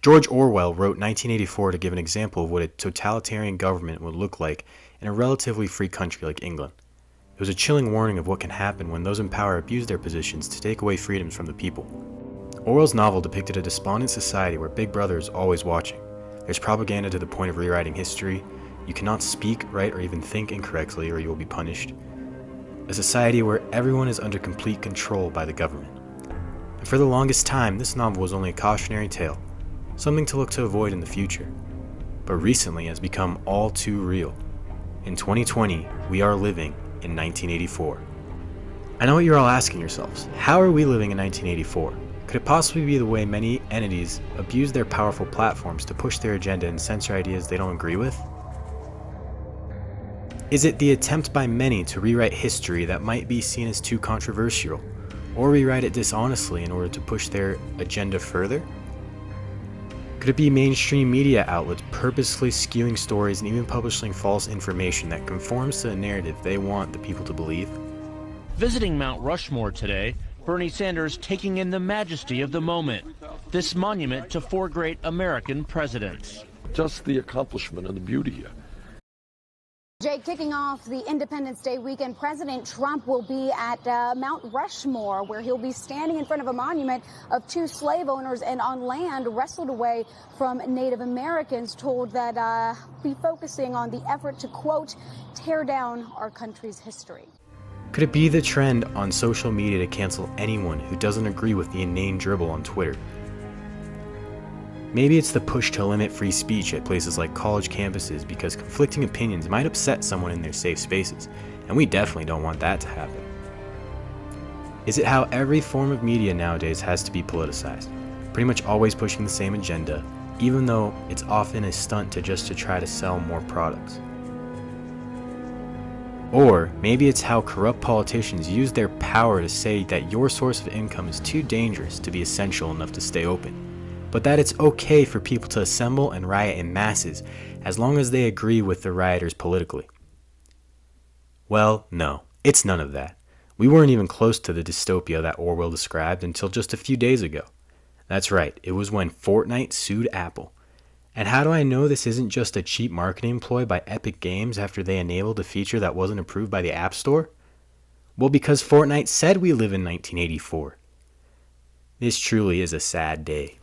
George Orwell wrote 1984 to give an example of what a totalitarian government would look like in a relatively free country like England. It was a chilling warning of what can happen when those in power abuse their positions to take away freedoms from the people. Orwell's novel depicted a despondent society where Big Brother is always watching. There's propaganda to the point of rewriting history. You cannot speak, write, or even think incorrectly or you will be punished. A society where everyone is under complete control by the government. And for the longest time, this novel was only a cautionary tale, something to look to avoid in the future. But recently it has become all too real. In 2020, we are living in 1984. I know what you're all asking yourselves. How are we living in 1984? Could it possibly be the way many entities abuse their powerful platforms to push their agenda and censor ideas they don't agree with? Is it the attempt by many to rewrite history that might be seen as too controversial, or rewrite it dishonestly in order to push their agenda further? Could it be mainstream media outlets purposely skewing stories and even publishing false information that conforms to the narrative they want the people to believe? Visiting Mount Rushmore today, Bernie Sanders taking in the majesty of the moment, this monument to four great American presidents. Just the accomplishment and the beauty here. Jake, kicking off the Independence Day weekend, President Trump will be at Mount Rushmore, where he'll be standing in front of a monument of two slave owners and on land wrestled away from Native Americans, told that be focusing on the effort to, quote, tear down our country's history. Could it be the trend on social media to cancel anyone who doesn't agree with the inane dribble on Twitter? Maybe it's the push to limit free speech at places like college campuses because conflicting opinions might upset someone in their safe spaces, and we definitely don't want that to happen. Is it how every form of media nowadays has to be politicized, pretty much always pushing the same agenda, even though it's often a stunt to try to sell more products? Or maybe it's how corrupt politicians use their power to say that your source of income is too dangerous to be essential enough to stay open, but that it's okay for people to assemble and riot in masses as long as they agree with the rioters politically. Well, no, it's none of that. We weren't even close to the dystopia that Orwell described until just a few days ago. That's right, it was when Fortnite sued Apple. And how do I know this isn't just a cheap marketing ploy by Epic Games after they enabled a feature that wasn't approved by the App Store? Well, because Fortnite said we live in 1984. This truly is a sad day.